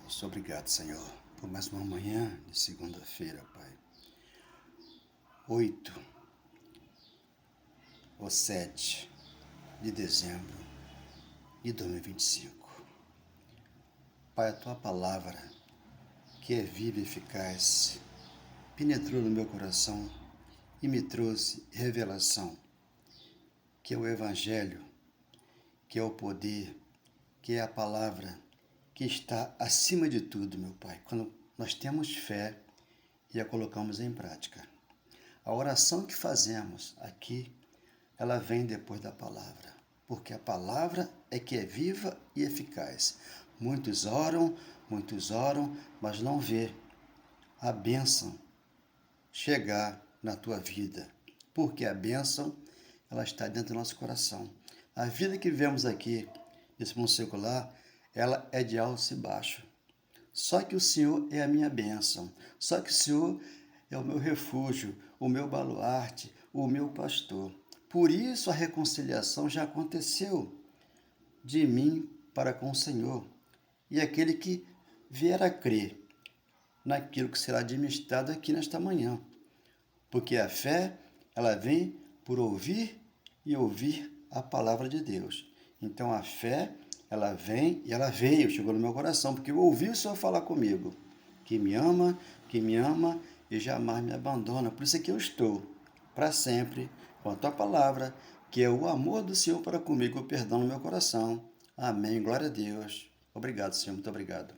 Deus, obrigado, Senhor, por mais uma manhã de segunda-feira, Pai. 8 ou 7 de dezembro de 2025. Pai, a Tua palavra, que é viva e eficaz, penetrou no meu coração e me trouxe revelação, que é o Evangelho, que é o poder, que é a palavra que está acima de tudo, meu Pai, quando nós temos fé e a colocamos em prática. A oração que fazemos aqui, ela vem depois da palavra, porque a palavra é que é viva e eficaz. Muitos oram, mas não vê a bênção chegar na tua vida, porque a bênção, ela está dentro do nosso coração. A vida que vivemos aqui, nesse mundo secular, ela é de alto e baixo. Só que o Senhor é a minha bênção. Só que o Senhor é o meu refúgio, o meu baluarte, o meu pastor. Por isso a reconciliação já aconteceu de mim para com o Senhor. E aquele que vier a crer naquilo que será administrado aqui nesta manhã. Porque a fé, ela vem por ouvir e ouvir a palavra de Deus. Então a fé, ela vem e ela veio, chegou no meu coração, porque eu ouvi o Senhor falar comigo, que me ama e jamais me abandona. Por isso é que eu estou, para sempre, com a tua palavra, que é o amor do Senhor para comigo, o perdão no meu coração. Amém, glória a Deus. Obrigado, Senhor, muito obrigado.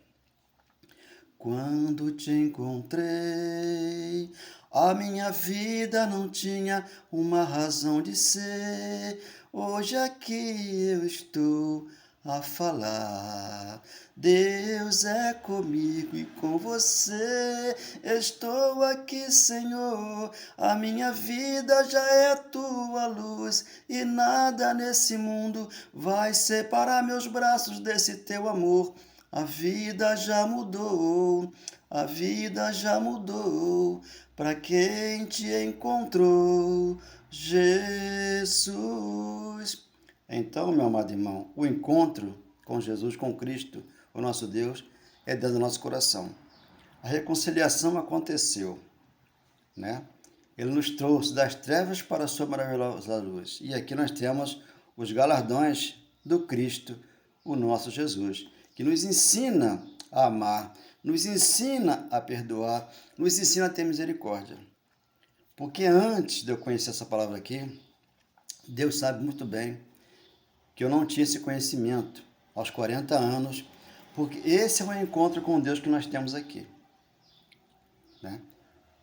Quando te encontrei, a minha vida não tinha uma razão de ser. Hoje aqui eu estou a falar. Deus é comigo e com você. Estou aqui, Senhor. A minha vida já é tua luz e nada nesse mundo vai separar meus braços desse teu amor. A vida já mudou, para quem te encontrou, Jesus. Então, meu amado irmão, o encontro com Jesus, com Cristo, o nosso Deus, é dentro do nosso coração. A reconciliação aconteceu, né? Ele nos trouxe das trevas para a sua maravilhosa luz. E aqui nós temos os galardões do Cristo, o nosso Jesus, que nos ensina a amar, nos ensina a perdoar, nos ensina a ter misericórdia. Porque antes de eu conhecer essa palavra aqui, Deus sabe muito bem que eu não tinha esse conhecimento aos 40 anos, porque esse é o encontro com Deus que nós temos aqui, né?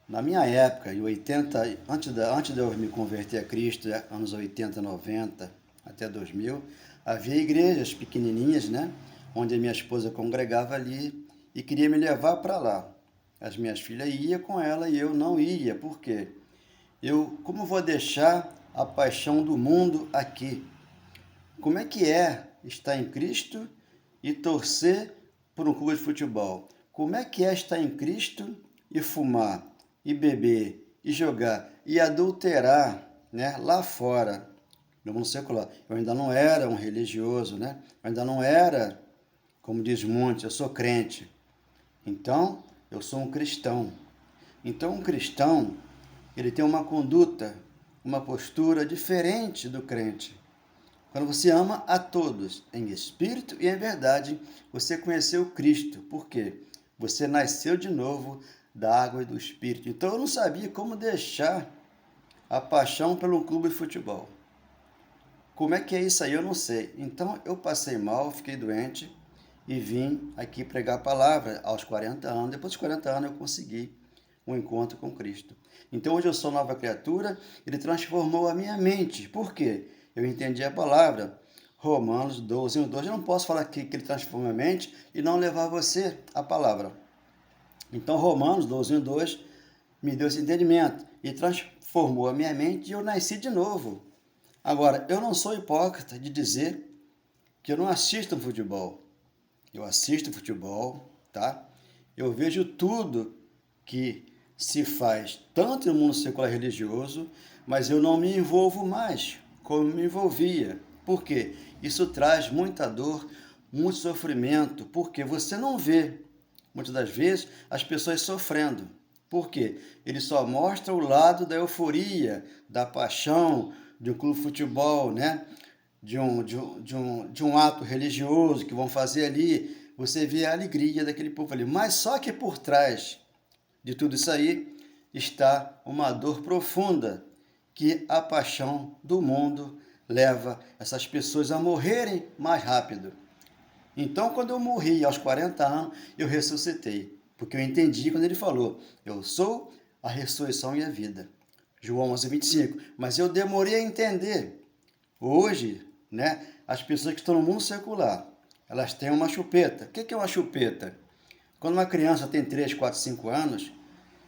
Na minha época, em 80, antes de eu me converter a Cristo, anos 80, 90, até 2000, havia igrejas pequenininhas, né? Onde a minha esposa congregava ali e queria me levar para lá. As minhas filhas iam com ela e eu não ia. Por quê? Como vou deixar a paixão do mundo aqui? Como é que é estar em Cristo e torcer por um clube de futebol? Como é que é estar em Cristo e fumar, e beber, e jogar, e adulterar, né, lá fora, no mundo secular? Eu ainda não era um religioso, né? Eu ainda não era, como diz muitos, eu sou crente. Então, eu sou um cristão. Então, um cristão, ele tem uma conduta, uma postura diferente do crente. Quando você ama a todos, em espírito e em verdade, você conheceu Cristo. Por quê? Você nasceu de novo da água e do espírito. Então eu não sabia como deixar a paixão pelo clube de futebol. Como é que é isso aí? Eu não sei. Então eu passei mal, fiquei doente e vim aqui pregar a palavra aos 40 anos. Depois dos 40 anos eu consegui um encontro com Cristo. Então hoje eu sou nova criatura, ele transformou a minha mente. Por quê? Eu entendi a palavra, Romanos 12, 1, 2. Eu não posso falar aqui que ele transforma a mente e não levar você a palavra. Então Romanos 12, 1, 2 me deu esse entendimento e transformou a minha mente e eu nasci de novo. Agora, eu não sou hipócrita de dizer que eu não assisto futebol. Eu assisto futebol, tá? Eu vejo tudo que se faz, tanto no mundo secular religioso, mas eu não me envolvo mais como me envolvia. Por quê? Isso traz muita dor, muito sofrimento, porque você não vê muitas das vezes, as pessoas sofrendo. Por quê? Ele só mostra o lado da euforia, da paixão, de um clube de futebol, né? de um ato religioso que vão fazer ali. Você vê a alegria daquele povo ali. Mas só que por trás de tudo isso aí está uma dor profunda, que a paixão do mundo leva essas pessoas a morrerem mais rápido. Então, quando eu morri aos 40 anos, eu ressuscitei, porque eu entendi quando ele falou: eu sou a ressurreição e a vida. João 11:25. Mas eu demorei a entender. Hoje, né, as pessoas que estão no mundo secular, elas têm uma chupeta. O que é uma chupeta? Quando uma criança tem 3, 4, 5 anos,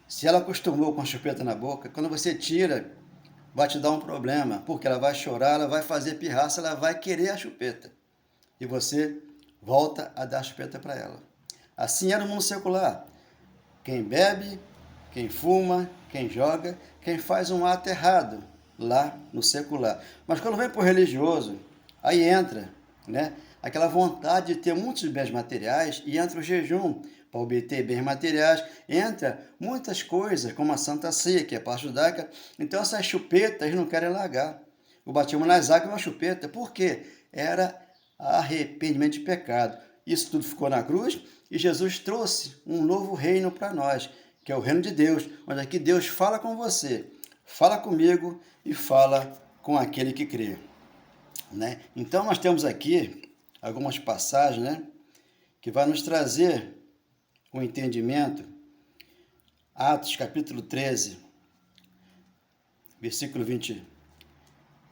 se ela acostumou com a chupeta na boca, quando você tira, vai te dar um problema, porque ela vai chorar, ela vai fazer pirraça, ela vai querer a chupeta. E você volta a dar a chupeta para ela. Assim era o mundo secular. Quem bebe, quem fuma, quem joga, quem faz um ato errado lá no secular. Mas quando vem para o religioso, aí entra, né, aquela vontade de ter muitos bens materiais, e entra o jejum para obter bens materiais, entra muitas coisas, como a Santa Ceia, que é a parte judaica. Então essas chupetas eles não querem largar. O batismo nas águas é uma chupeta. Por quê? Era arrependimento de pecado. Isso tudo ficou na cruz e Jesus trouxe um novo reino para nós, que é o reino de Deus, onde aqui Deus fala com você, fala comigo e fala com aquele que crê. Né? Então nós temos aqui algumas passagens, né, que vai nos trazer o entendimento. Atos capítulo 13, versículo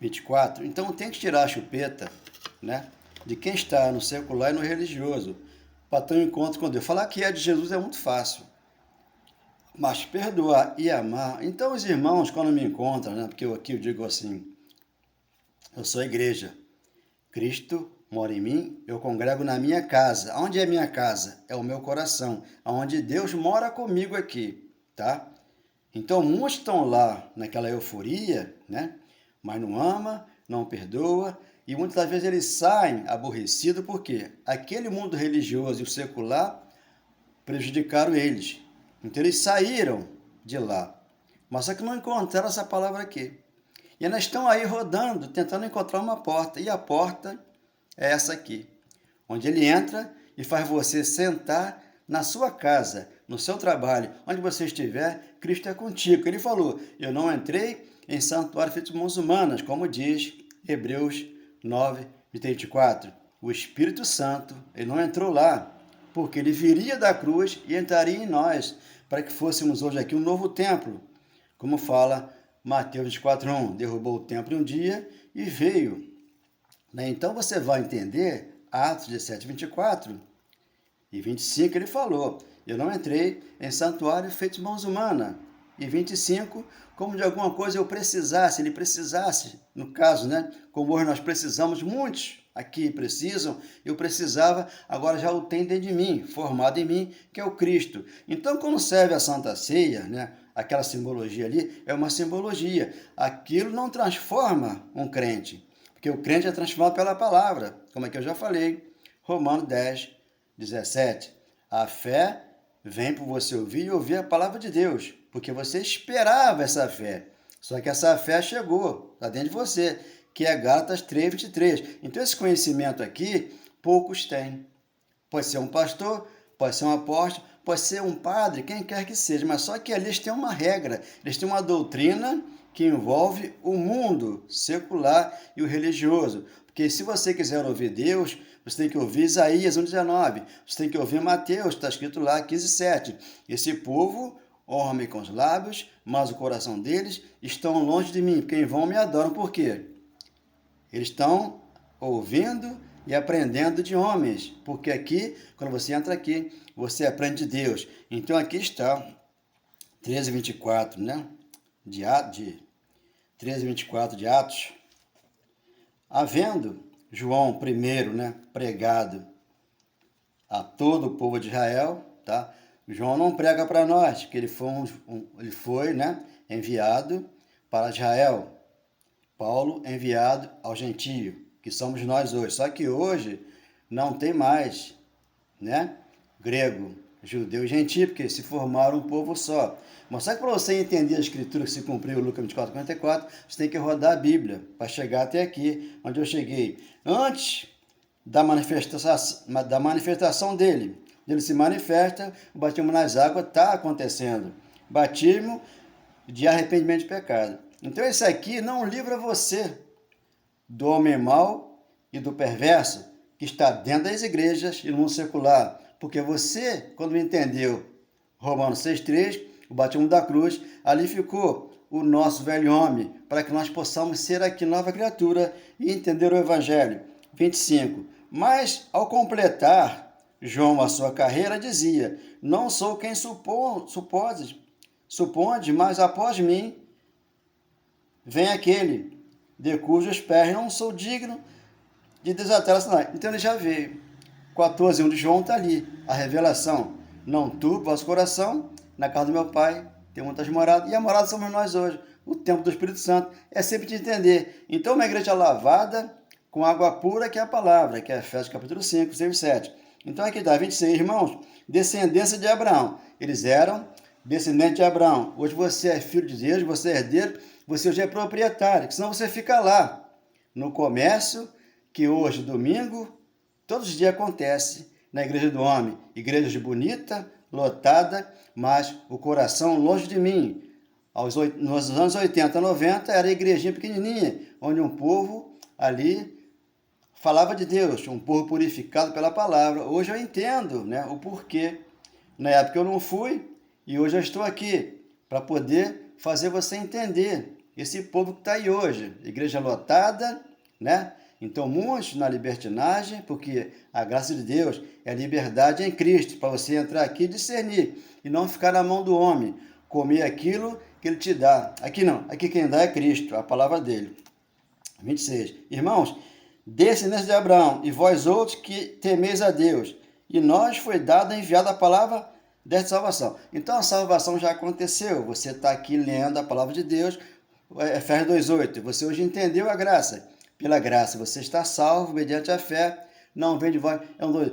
24. Então tem que tirar a chupeta, né, de quem está no secular e no religioso, para ter um encontro com Deus. Falar que é de Jesus é muito fácil, mas perdoar e amar. Então os irmãos, quando me encontram, né, porque aqui eu digo assim, eu sou a igreja, Cristo mora em mim, eu congrego na minha casa. Onde é minha casa? É o meu coração, onde Deus mora comigo aqui, tá? Então muitos estão lá naquela euforia, né, mas não ama, não perdoa, e muitas das vezes eles saem aborrecidos porque aquele mundo religioso e o secular prejudicaram eles. Então eles saíram de lá, mas só que não encontraram essa palavra aqui. E elas estão aí rodando, tentando encontrar uma porta, e a porta é essa aqui, onde ele entra e faz você sentar na sua casa, no seu trabalho, onde você estiver, Cristo é contigo. Ele falou: eu não entrei em santuário feito de mãos humanas, como diz Hebreus 9:34. O Espírito Santo, ele não entrou lá, porque ele viria da cruz e entraria em nós, para que fôssemos hoje aqui um novo templo, como fala Mateus 24:1. Derrubou o templo em um dia e veio. Então você vai entender Atos 17:24 e 25, ele falou: eu não entrei em santuário feito de mãos humanas. E 25, como de alguma coisa eu precisasse, ele precisasse, no caso, né? Como hoje nós precisamos, muitos aqui precisam, eu precisava, agora já o tem dentro de mim, formado em mim, que é o Cristo. Então, quando serve a Santa Ceia, né? Aquela simbologia ali, é uma simbologia. Aquilo não transforma um crente, porque o crente é transformado pela palavra, como é que eu já falei. Romanos 10:17. A fé vem por você ouvir e ouvir a palavra de Deus, porque você esperava essa fé. Só que essa fé chegou, está dentro de você, que é Gálatas 3:23. Então esse conhecimento aqui, poucos têm. Pode ser um pastor, pode ser um apóstolo, pode ser um padre, quem quer que seja, mas só que ali eles têm uma regra, eles têm uma doutrina que envolve o mundo secular e o religioso. Porque se você quiser ouvir Deus, você tem que ouvir Isaías 1:19, você tem que ouvir Mateus, está escrito lá 15:7. Esse povo honra-me com os lábios, mas o coração deles estão longe de mim, porque em vão me adoram. Por quê? Eles estão ouvindo e aprendendo de homens, porque aqui, quando você entra aqui, você aprende de Deus. Então aqui está 13:24, né? De 13:24 de Atos. Havendo João primeiro, né, pregado a todo o povo de Israel, tá? João não prega para nós, que ele foi, né, enviado para Israel. Paulo enviado ao gentio, que somos nós hoje. Só que hoje não tem mais, né, grego, judeu e gentio, porque se formaram um povo só. Mas só que para você entender a escritura que se cumpriu, Lucas 24:44, você tem que rodar a Bíblia para chegar até aqui, onde eu cheguei. Antes da manifestação dele, ele se manifesta, o batismo nas águas está acontecendo. Batismo de arrependimento de pecado. Então esse aqui não livra você do homem mau e do perverso que está dentro das igrejas e no mundo secular. Porque você, quando entendeu Romanos 6,3, o batismo da cruz, ali ficou o nosso velho homem, para que nós possamos ser aqui nova criatura e entender o Evangelho. 25. Mas, ao completar João a sua carreira, dizia: não sou quem suponde, mas após mim vem aquele de cujos pés não sou digno de desatar a sandália. Então ele já veio. 14:1 de João está ali, a revelação. Não turbe vosso coração, na casa do meu Pai tem muitas moradas, e a morada somos nós hoje. O templo do Espírito Santo é sempre de entender. Então uma igreja lavada com água pura, que é a palavra, que é Efésios capítulo 5, 6 e 7. Então aqui dá 26, irmãos, descendência de Abraão. Eles eram descendentes de Abraão. Hoje você é filho de Deus, você é herdeiro, você hoje é proprietário, senão você fica lá, no comércio, que hoje, domingo, todos os dias acontece na igreja do homem. Igreja bonita, lotada, mas o coração longe de mim. Nos anos 80, 90, era a igrejinha pequenininha, onde um povo ali falava de Deus, um povo purificado pela palavra. Hoje eu entendo, né, o porquê. Na época eu não fui e hoje eu estou aqui para poder fazer você entender esse povo que está aí hoje. Igreja lotada, né? Então, muitos na libertinagem, porque a graça de Deus é a liberdade em Cristo, para você entrar aqui e discernir, e não ficar na mão do homem, comer aquilo que ele te dá. Aqui não, aqui quem dá é Cristo, a palavra dele. 26. Irmãos, descendentes de Abraão, e vós outros que temeis a Deus, e nós foi dada, enviada a palavra desta salvação. Então, a salvação já aconteceu, você está aqui lendo a palavra de Deus, Efésios 2:8, você hoje entendeu a graça. Pela graça você está salvo, mediante a fé, não vem de vós.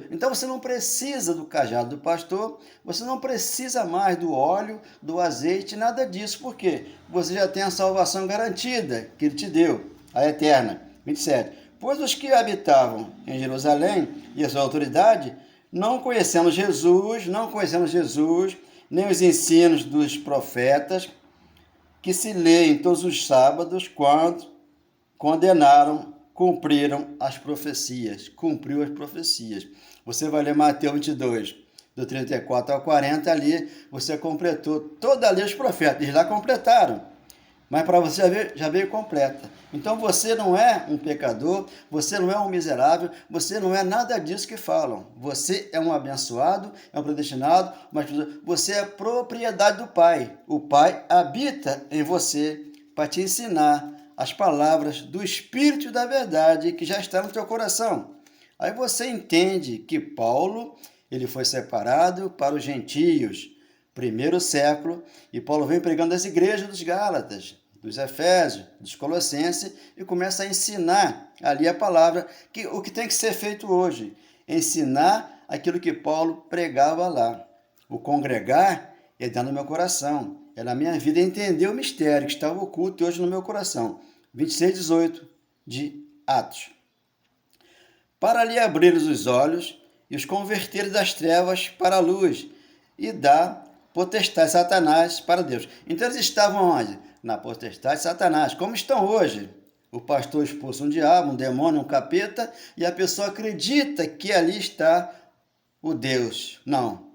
Então você não precisa do cajado do pastor, você não precisa mais do óleo, do azeite, nada disso. Por quê? Você já tem a salvação garantida, que ele te deu, a eterna. 27. Pois os que habitavam em Jerusalém e a sua autoridade, não conhecendo Jesus, nem os ensinos dos profetas, que se leem todos os sábados, quando cumpriram as profecias. Cumpriu as profecias. Você vai ler Mateus 22, do 34 ao 40, ali você completou toda a lei dos profetas. Eles lá completaram. Mas para você já veio completa. Então você não é um pecador, você não é um miserável, você não é nada disso que falam. Você é um abençoado, é um predestinado, mas você é propriedade do Pai. O Pai habita em você para te ensinar as palavras do Espírito e da verdade que já está no teu coração. Aí você entende que Paulo, ele foi separado para os gentios, primeiro século, e Paulo vem pregando as igrejas dos Gálatas, dos Efésios, dos Colossenses, e começa a ensinar ali a palavra, o que tem que ser feito hoje, ensinar aquilo que Paulo pregava lá. O congregar é dentro do meu coração, é na minha vida entender o mistério que estava oculto hoje no meu coração. 26:18 de Atos. Para lhe abrir os olhos e os converter das trevas para a luz e dar potestade de Satanás para Deus. Então eles estavam onde? Na potestade de Satanás, como estão hoje. O pastor expulsa um diabo, um demônio, um capeta, e a pessoa acredita que ali está o Deus. Não.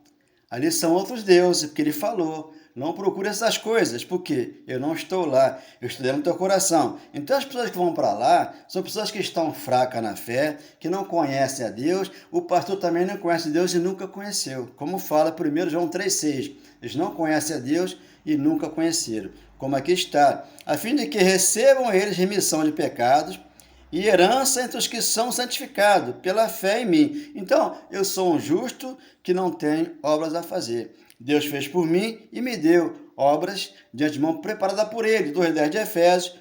Ali são outros deuses, porque ele falou. Não procure essas coisas, porque eu não estou lá, eu estou dentro do teu coração. Então as pessoas que vão para lá são pessoas que estão fracas na fé, que não conhecem a Deus. O pastor também não conhece Deus e nunca conheceu. Como fala 1 João 3,6. Eles não conhecem a Deus e nunca conheceram. Como aqui está, a fim de que recebam eles remissão de pecados e herança entre os que são santificados pela fé em mim. Então, eu sou um justo que não tenho obras a fazer. Deus fez por mim e me deu obras de antemão preparada por ele. 2:10 de Efésios,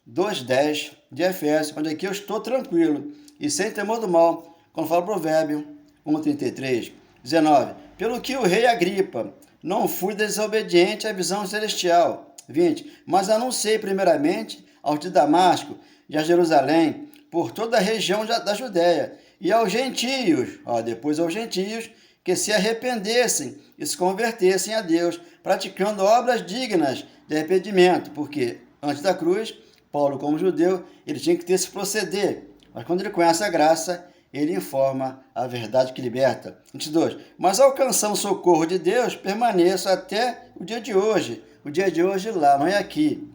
2:10 de Efésios, onde aqui eu estou tranquilo e sem temor do mal. Quando fala provérbio 1:33, 19. Pelo que o rei Agripa, não fui desobediente à visão celestial. 20. Mas anunciei primeiramente aos de Damasco e a Jerusalém, por toda a região da Judéia, e aos gentios, depois aos gentios, que se arrependessem e se convertessem a Deus, praticando obras dignas de arrependimento, porque antes da cruz, Paulo, como judeu, ele tinha que ter esse proceder, mas quando ele conhece a graça, ele informa a verdade que liberta. 22. Mas alcançando o socorro de Deus, permaneço até o dia de hoje. O dia de hoje lá, não é aqui.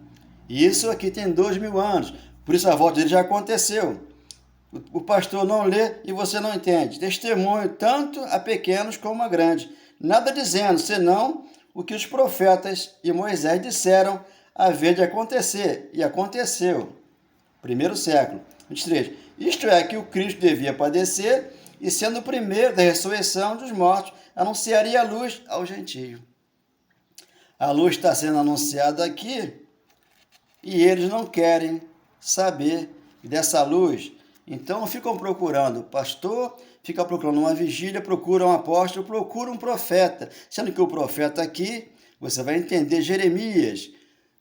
E isso aqui tem 2000 anos. Por isso a volta dele já aconteceu. O pastor não lê e você não entende. Testemunho tanto a pequenos como a grandes. Nada dizendo, senão o que os profetas e Moisés disseram haver de acontecer. E aconteceu. Primeiro século. 23. Isto é, que o Cristo devia padecer e, sendo o primeiro da ressurreição dos mortos, anunciaria a luz ao gentio. A luz está sendo anunciada aqui e eles não querem saber dessa luz. Então ficam procurando o pastor, ficam procurando uma vigília, procuram um apóstolo, procuram um profeta. Sendo que o profeta aqui, você vai entender Jeremias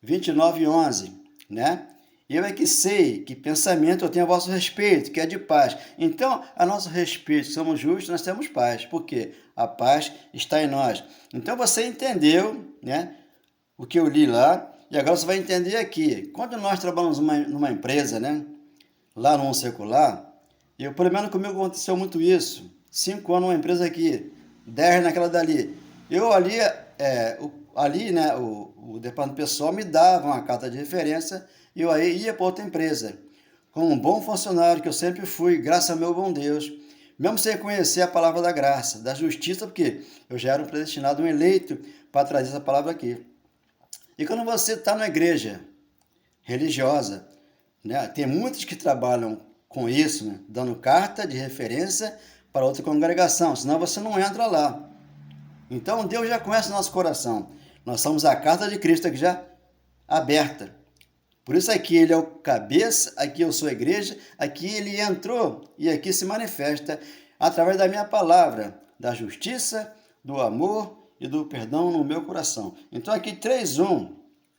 29:11, né? Eu é que sei que pensamento eu tenho a vosso respeito, que é de paz. Então, a nosso respeito, somos justos, nós temos paz. Por quê? A paz está em nós. Então, você entendeu, né, o que eu li lá, e agora você vai entender aqui. Quando nós trabalhamos numa empresa, né, lá no secular, pelo menos comigo aconteceu muito isso. 5 anos numa empresa aqui, 10 naquela dali. Eu ali, né, o departamento pessoal me dava uma carta de referência e eu aí ia para outra empresa. Como um bom funcionário que eu sempre fui, graças ao meu bom Deus, mesmo sem conhecer a palavra da graça, da justiça, porque eu já era um predestinado, um eleito para trazer essa palavra aqui. E quando você está numa igreja religiosa, né, tem muitos que trabalham com isso, né, dando carta de referência para outra congregação, senão você não entra lá. Então Deus já conhece o nosso coração. Nós somos a carta de Cristo aqui já aberta. Por isso aqui ele é o cabeça, aqui eu sou a igreja, aqui ele entrou e aqui se manifesta através da minha palavra, da justiça, do amor e do perdão no meu coração. Então aqui 3:1,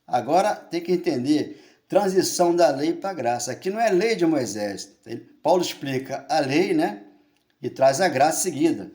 agora tem que entender, transição da lei para a graça. Aqui não é lei de Moisés. Paulo explica a lei, né? E traz a graça seguida.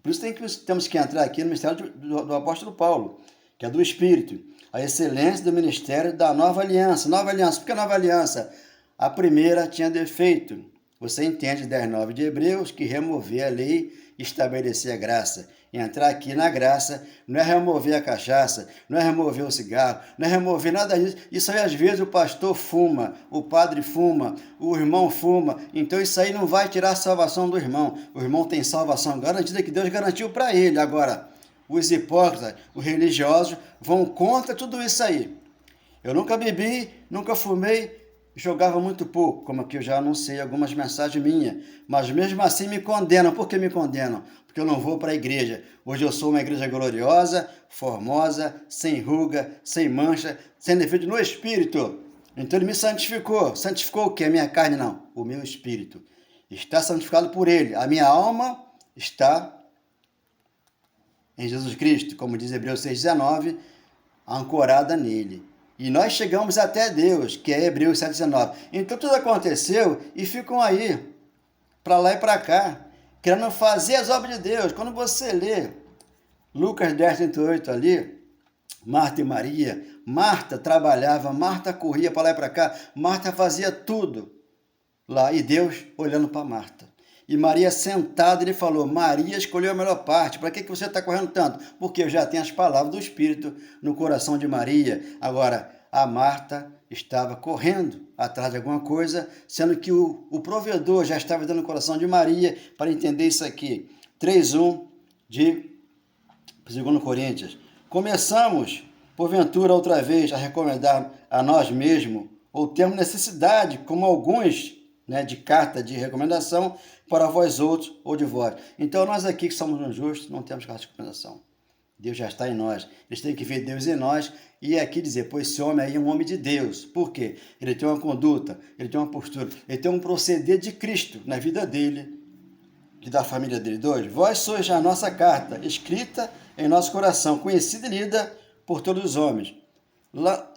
Por isso temos que entrar aqui no ministério do apóstolo Paulo, que é do Espírito. A excelência do ministério da nova aliança. Nova aliança, por que nova aliança? A primeira tinha defeito. Você entende 10:9 de Hebreus, que remover a lei e estabelecer a graça. E entrar aqui na graça não é remover a cachaça, não é remover o cigarro, não é remover nada disso. Isso aí às vezes o pastor fuma, o padre fuma, o irmão fuma. Então isso aí não vai tirar a salvação do irmão. O irmão tem salvação garantida que Deus garantiu para ele. Agora, os hipócritas, os religiosos, vão contra tudo isso aí. Eu nunca bebi, nunca fumei, jogava muito pouco, como aqui eu já anunciei algumas mensagens minhas, mas mesmo assim me condenam. Por que me condenam? Porque eu não vou para a igreja. Hoje eu sou uma igreja gloriosa, formosa, sem ruga, sem mancha, sem defeito no espírito. Então ele me santificou. Santificou o quê? A minha carne não, o meu espírito. Está santificado por ele. A minha alma está em Jesus Cristo, como diz Hebreus 6:19, ancorada nele. E nós chegamos até Deus, que é Hebreus 7:19. Então tudo aconteceu e ficam aí, para lá e para cá, querendo fazer as obras de Deus. Quando você lê Lucas 10:38 ali, Marta e Maria, Marta trabalhava, Marta corria para lá e para cá, Marta fazia tudo lá e Deus olhando para Marta. E Maria sentada, ele falou, Maria escolheu a melhor parte. Para que você está correndo tanto? Porque eu já tenho as palavras do Espírito no coração de Maria. Agora, a Marta estava correndo atrás de alguma coisa, sendo que o provedor já estava dando no coração de Maria para entender isso aqui. 3:1 de 2 Coríntios. Começamos, porventura, outra vez, a recomendar a nós mesmos, ou temos necessidade, como alguns, né, de carta de recomendação para vós outros ou de vós. Então nós aqui que somos justos não temos carta de recomendação. Deus já está em nós. Eles têm que ver Deus em nós e aqui dizer, pois esse homem aí é um homem de Deus. Por quê? Ele tem uma conduta, ele tem uma postura, ele tem um proceder de Cristo na vida dele. e da família dele. 2. Vós sois a nossa carta, escrita em nosso coração, conhecida e lida por todos os homens,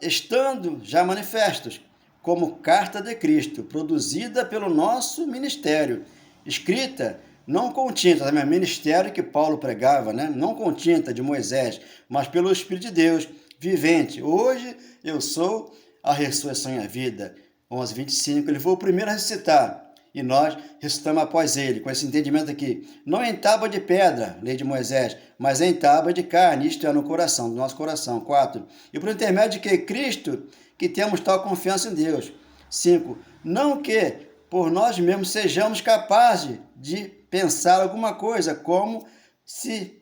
estando já manifestos, como carta de Cristo, produzida pelo nosso ministério, escrita não com tinta, também ministério que Paulo pregava, né? Não com tinta de Moisés, mas pelo Espírito de Deus, vivente. Hoje eu sou a ressurreição e a vida. 11:25, ele foi o primeiro a ressuscitar, e nós ressuscitamos após ele, com esse entendimento aqui, não em tábua de pedra, lei de Moisés, mas em tábua de carne, isto é, no coração, do nosso coração. 4. E por intermédio de que? Cristo, que temos tal confiança em Deus. 5. Não que por nós mesmos sejamos capazes de pensar alguma coisa como se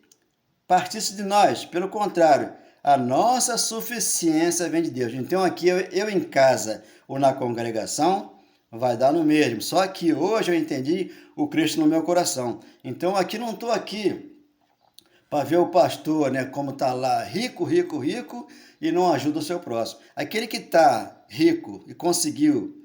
partisse de nós. Pelo contrário, a nossa suficiência vem de Deus. Então aqui eu em casa ou na congregação vai dar no mesmo. Só que hoje eu entendi o Cristo no meu coração. Então aqui não estou aqui para ver o pastor, né, como está lá rico, rico, rico e não ajuda o seu próximo. Aquele que está rico e conseguiu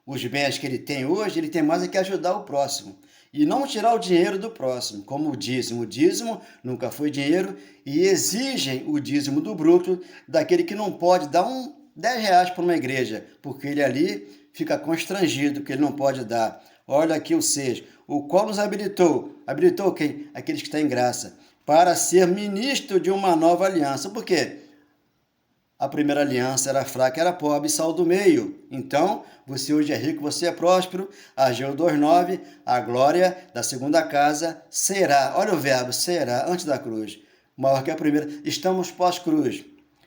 os bens que ele tem hoje, ele tem mais é que ajudar o próximo. E não tirar o dinheiro do próximo, como o dízimo. O dízimo nunca foi dinheiro e exigem o dízimo do bruto daquele que não pode dar R$10 para uma igreja, porque ele ali fica constrangido, que ele não pode dar. Olha aqui o 6, o qual nos habilitou. Habilitou quem? Aqueles que estão em graça, para ser ministro de uma nova aliança. Por quê? A primeira aliança era fraca, era pobre, sal do meio. Então, você hoje é rico, você é próspero. Ageu 2:9, a glória da segunda casa será. Olha o verbo, será, antes da cruz. Maior que a primeira. Estamos pós-cruz.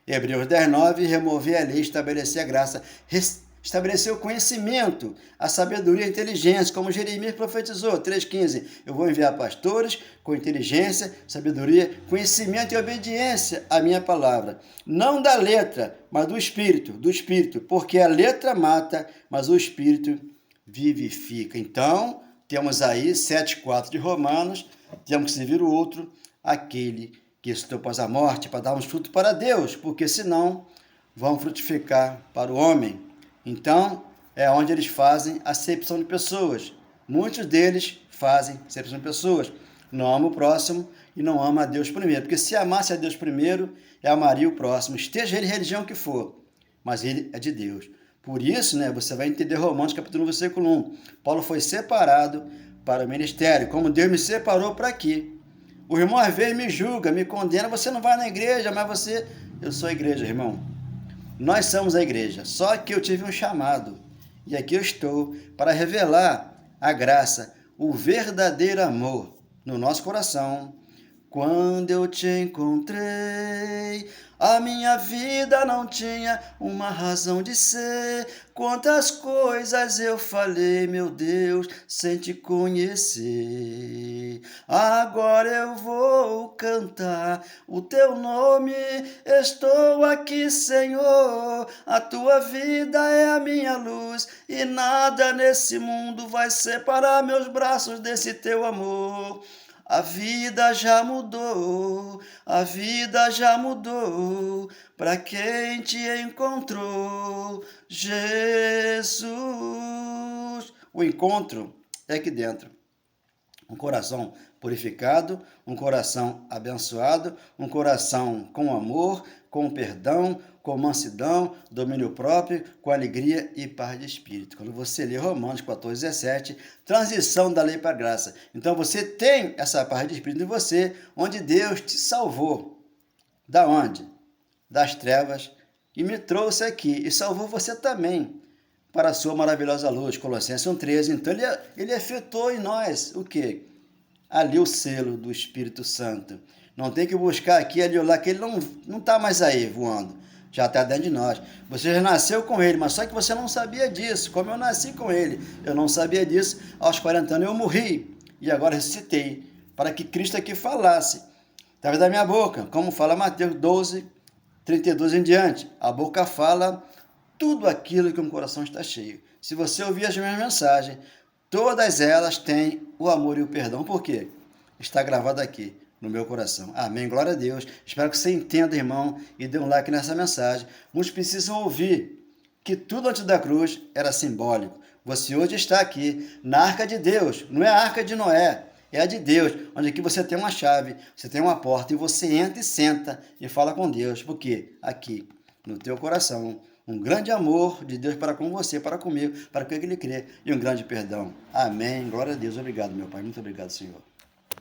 Hebreus 10:9, remover a lei, estabelecer a graça. Estabeleceu o conhecimento, a sabedoria e a inteligência, como Jeremias profetizou, 3:15. Eu vou enviar pastores com inteligência, sabedoria, conhecimento e obediência à minha palavra. Não da letra, mas do Espírito, porque a letra mata, mas o Espírito vivifica. Então, temos aí 7:4 de Romanos, temos que servir o outro, aquele que ressuscitou após a morte, para darmos fruto para Deus, porque senão vão frutificar para o homem. Então, é onde eles fazem acepção de pessoas. Muitos deles fazem acepção de pessoas. Não ama o próximo e não ama a Deus primeiro. Porque se amasse a Deus primeiro, amaria o próximo. Esteja ele religião que for, mas ele é de Deus. Por isso, né, você vai entender Romanos capítulo 1, versículo 1. Paulo foi separado para o ministério, como Deus me separou para aqui. O irmão às vezes me julga, me condena. Você não vai na igreja, mas você... Eu sou a igreja, irmão. Nós somos a igreja, só que eu tive um chamado, e aqui eu estou para revelar a graça, o verdadeiro amor no nosso coração. Quando eu te encontrei, a minha vida não tinha uma razão de ser. Quantas coisas eu falei, meu Deus, sem te conhecer. Agora eu vou cantar o teu nome. Estou aqui, Senhor. A tua vida é a minha luz e nada nesse mundo vai separar meus braços desse teu amor. A vida já mudou, para quem te encontrou, Jesus. O encontro é aqui dentro. Um coração purificado, um coração abençoado, um coração com amor, com perdão, com mansidão, domínio próprio, com alegria e paz de espírito. Quando você lê Romanos 14:17, transição da lei para a graça. Então você tem essa paz de espírito em você, onde Deus te salvou. Da onde? Das trevas, e me trouxe aqui, e salvou você também, para a sua maravilhosa luz. Colossenses 1:13. Então ele efetuou em nós o quê? Ali o selo do Espírito Santo. Não tem que buscar aqui, ali ou lá, que ele não está mais aí voando. Já está dentro de nós. Você já nasceu com ele, mas só que você não sabia disso. Como eu nasci com ele, eu não sabia disso. Aos 40 anos eu morri e agora ressuscitei, para que Cristo aqui falasse, através da minha boca, como fala Mateus 12:32 em diante. A boca fala tudo aquilo que o coração está cheio. Se você ouvir as minhas mensagens, todas elas têm o amor e o perdão. Por quê? Está gravado aqui no meu coração. Amém. Glória a Deus. Espero que você entenda, irmão, e dê um like nessa mensagem. Muitos precisam ouvir que tudo antes da cruz era simbólico. Você hoje está aqui na arca de Deus, não é a arca de Noé. é a de Deus, onde aqui você tem uma chave, você tem uma porta e você entra e senta e fala com Deus, porque aqui no teu coração um grande amor de Deus para com você, para comigo, para que ele crê, e um grande perdão. Amém. Glória a Deus. Obrigado, meu Pai. Muito obrigado, Senhor.